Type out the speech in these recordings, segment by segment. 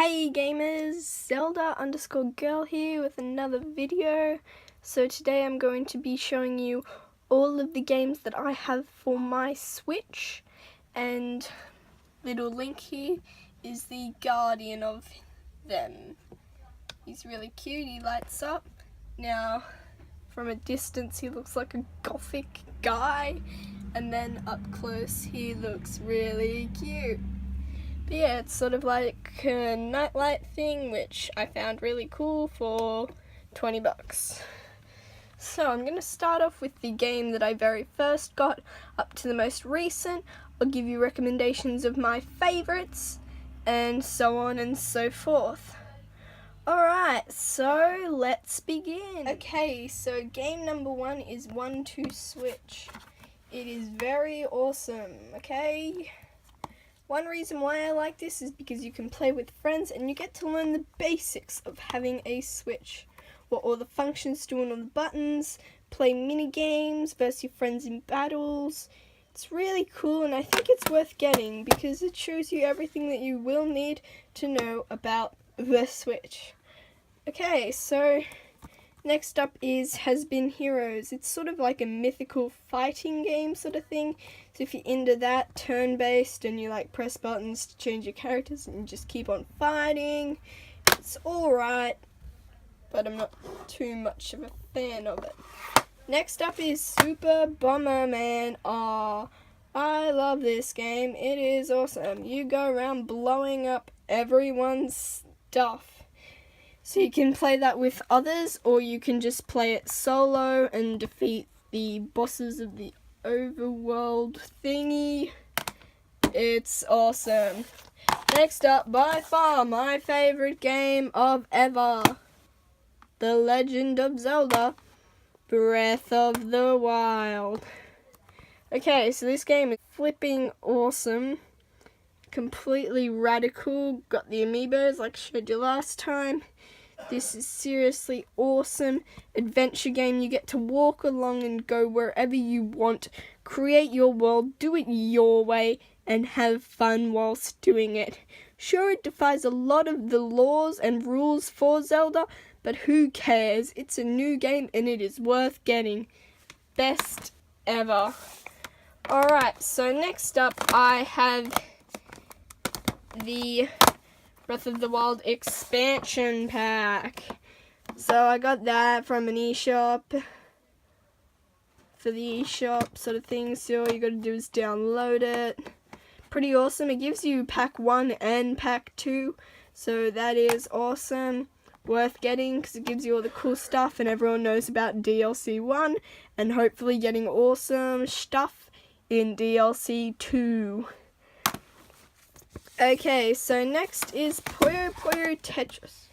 Hey gamers, Zelda_girl here with another video. So today I'm going to be showing you all of the games that I have for my Switch, and little Link here is the guardian of them. He's really cute, he lights up. Now from a distance he looks like a gothic guy, and then up close he looks really cute. But yeah, it's sort of like a nightlight thing, which I found really cool for 20 bucks. So I'm going to start off with the game that I very first got up to the most recent. I'll give you recommendations of my favorites and so on and so forth. Alright, so let's begin. Okay, so game number 1 is 1-2 Switch. It is very awesome, okay? One reason why I like this is because you can play with friends and you get to learn the basics of having a Switch. What all the functions do on all the buttons, play mini games versus your friends in battles. It's really cool, and I think it's worth getting because it shows you everything that you will need to know about the Switch. Okay, so next up is Has Been Heroes. It's sort of like a mythical fighting game sort of thing. So if you're into that, turn-based, and you like press buttons to change your characters and you just keep on fighting, it's alright, but I'm not too much of a fan of it. Next up is Super Bomberman. Aw, I love this game. It is awesome. You go around blowing up everyone's stuff. So you can play that with others, or you can just play it solo and defeat the bosses of the overworld thingy. It's awesome. Next up, by far my favorite game of ever, The Legend of Zelda: Breath of the Wild. Okay, so this game is flipping awesome. Completely radical. Got the amiibos like I showed you last time. This is seriously awesome adventure game. You get to walk along and go wherever you want, create your world, do it your way, and have fun whilst doing it. Sure, it defies a lot of the laws and rules for Zelda, but who cares? It's a new game and it is worth getting. Best ever. Alright, so next up I have the Breath of the Wild expansion pack. So I got that from an eShop, for the eShop sort of thing. So all you gotta do is download it. Pretty awesome. It gives you pack 1 and pack 2, so that is awesome. Worth getting because it gives you all the cool stuff, and everyone knows about DLC 1 and hopefully getting awesome stuff in DLC 2. Okay, so next is Puyo Puyo Tetris.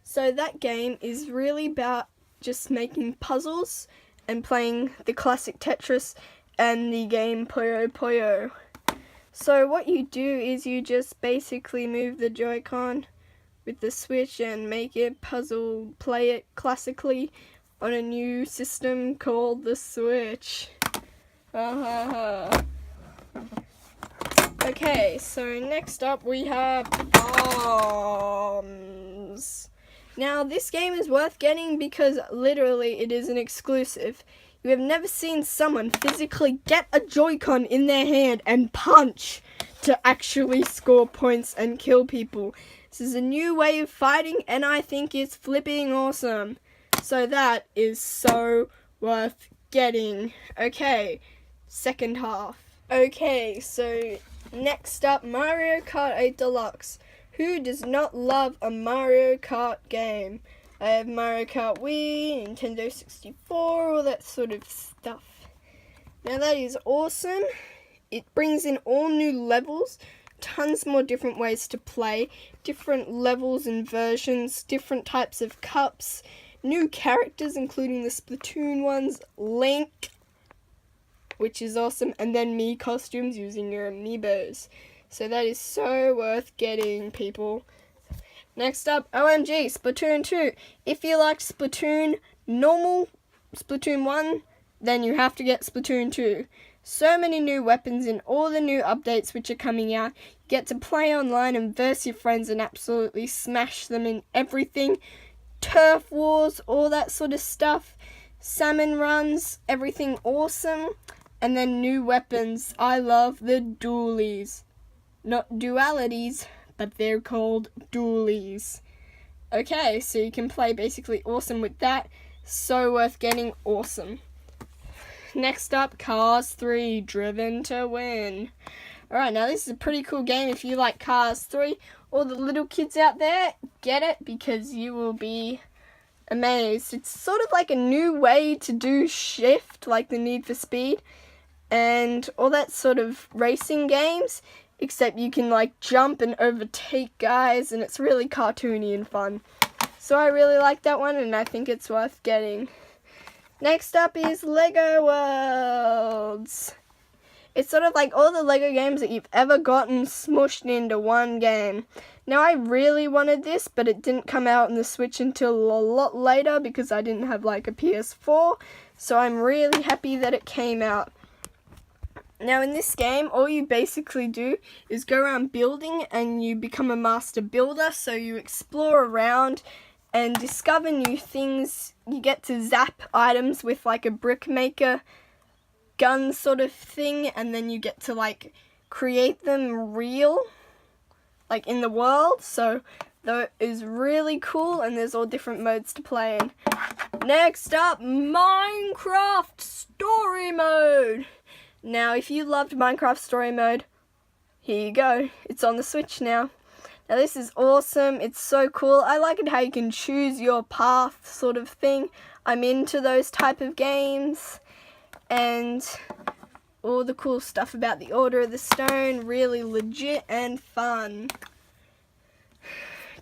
So that game is really about just making puzzles and playing the classic Tetris and the game Puyo Puyo. So what you do is you just basically move the Joy-Con with the Switch and make it puzzle, play it classically on a new system called the Switch. Okay, so next up we have Bombs. Now this game is worth getting because literally it is an exclusive. You have never seen someone physically get a Joy-Con in their hand and punch to actually score points and kill people. This is a new way of fighting and I think it's flipping awesome. So that is so worth getting. Okay, second half. Okay, so next up, Mario Kart 8 Deluxe. Who does not love a Mario Kart game? I have Mario Kart Wii, Nintendo 64, all that sort of stuff. Now that is awesome. It brings in all new levels, tons more different ways to play, different levels and versions, different types of cups, new characters including the Splatoon ones, Link, which is awesome, and then Mii costumes using your amiibos. So that is so worth getting, people. Next up, OMG, Splatoon 2. If you liked Splatoon normal, Splatoon 1, then you have to get Splatoon 2. so many new weapons in all the new updates which are coming out. You get to play online and verse your friends and absolutely smash them in everything. Turf wars, all that sort of stuff. Salmon runs, everything awesome. And then new weapons. I love the dualies. Not dualities, but they're called dualies. Okay, so you can play basically awesome with that. So worth getting, awesome. Next up, Cars 3, Driven to Win. Alright, now this is a pretty cool game if you like Cars 3. All the little kids out there, get it because you will be amazed. It's sort of like a new way to do Shift, like the Need for Speed, and all that sort of racing games, except you can like jump and overtake guys, and it's really cartoony and fun. So I really like that one, and I think it's worth getting. Next up is Lego Worlds. It's sort of like all the Lego games that you've ever gotten smushed into one game. Now I really wanted this, but it didn't come out on the Switch until a lot later because I didn't have like a PS4. So I'm really happy that it came out. Now in this game, all you basically do is go around building and you become a master builder. So you explore around and discover new things. You get to zap items with like a brick maker gun sort of thing, and then you get to like create them real, like in the world. So that is really cool, and there's all different modes to play in. Next up, Minecraft Story Mode. Now, if you loved Minecraft Story Mode, here you go. It's on the Switch now. Now, this is awesome. It's so cool. I like it how you can choose your path sort of thing. I'm into those type of games. And all the cool stuff about the Order of the Stone. Really legit and fun.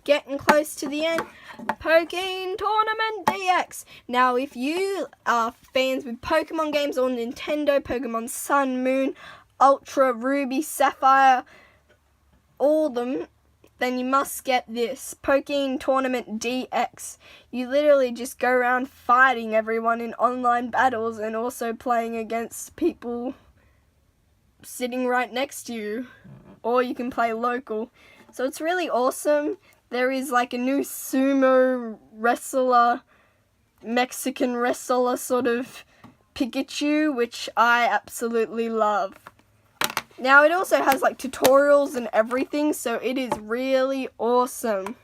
Getting close to the end. Pokemon Tournament DX. Now, if you are fans with Pokemon games or Nintendo, Pokemon Sun, Moon, Ultra, Ruby, Sapphire, all of them, then you must get this, Pokemon Tournament DX. You literally just go around fighting everyone in online battles and also playing against people sitting right next to you. Or you can play local. So it's really awesome. There is like a new sumo wrestler, Mexican wrestler sort of Pikachu, which I absolutely love. Now it also has like tutorials and everything, so it is really awesome.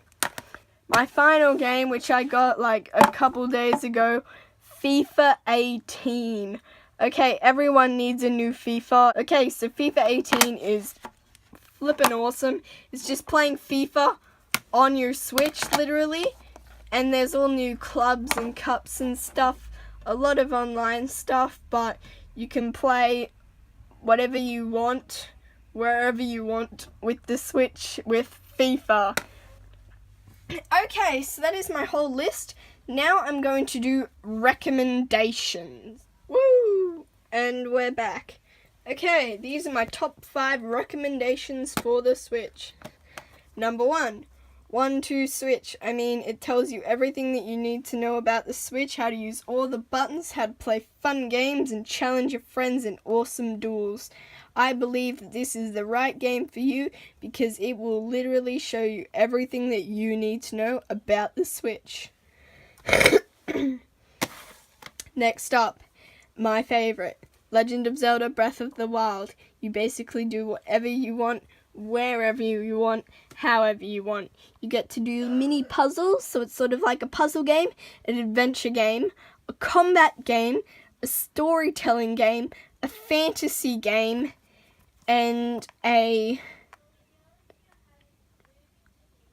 My final game, which I got like a couple days ago, FIFA 18. Okay, everyone needs a new FIFA. Okay, so FIFA 18 is flippin' awesome. It's just playing FIFA on your Switch, literally. And there's all new clubs and cups and stuff. A lot of online stuff, but you can play whatever you want, wherever you want with the Switch, with FIFA. Okay, so that is my whole list. Now I'm going to do recommendations. Woo! And we're back. Okay, these are my top 5 recommendations for the Switch. Number 1. 1-2 Switch. I mean, it tells you everything that you need to know about the Switch, how to use all the buttons, how to play fun games, and challenge your friends in awesome duels. I believe that this is the right game for you because it will literally show you everything that you need to know about the Switch. Next up, my favorite, Legend of Zelda Breath of the Wild. You basically do whatever you want, wherever you want, however you want. You get to do mini puzzles, so it's sort of like a puzzle game, an adventure game, a combat game, a storytelling game, a fantasy game, and a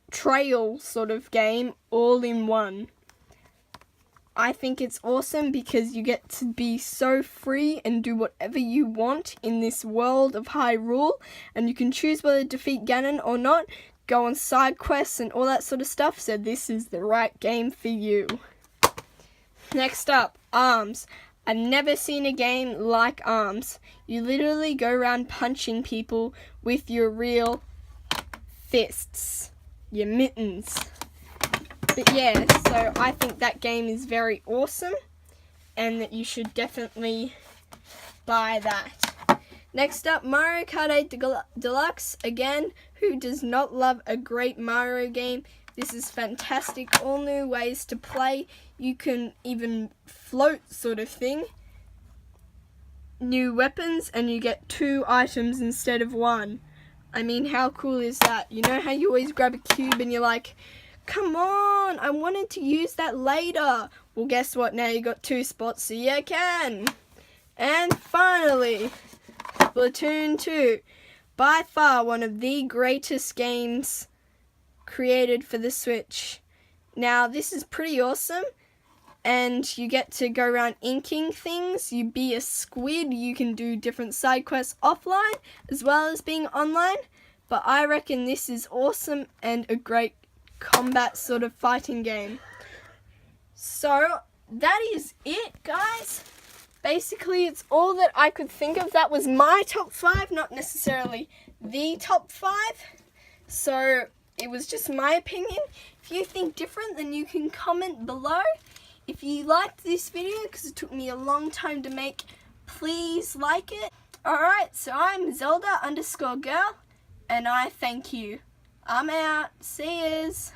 trail sort of game all in one. I think it's awesome because you get to be so free and do whatever you want in this world of Hyrule, and you can choose whether to defeat Ganon or not, go on side quests and all that sort of stuff, so this is the right game for you. Next up, Arms. I've never seen a game like Arms. You literally go around punching people with your real fists, your mittens. But yeah, so I think that game is very awesome and that you should definitely buy that. Next up, Mario Kart 8 Deluxe. Again, who does not love a great Mario game? This is fantastic. All new ways to play. You can even float, sort of thing. New weapons, and you get 2 items instead of 1. I mean, how cool is that? You know how you always grab a cube and you're like, come on, I wanted to use that later. Well, guess what? Now you got 2 spots, so you can. And finally, Splatoon 2. By far one of the greatest games created for the Switch. Now, this is pretty awesome. And you get to go around inking things. You be a squid. You can do different side quests offline as well as being online. But I reckon this is awesome and a great combat sort of fighting game. So that is it, guys. Basically, it's all that I could think of. That was my top 5, not necessarily the top 5. So it was just my opinion. If you think different, then you can comment below. If you liked this video, because it took me a long time to make, please like it. Alright, so I'm Zelda_girl, and I thank you. I'm out. See yous.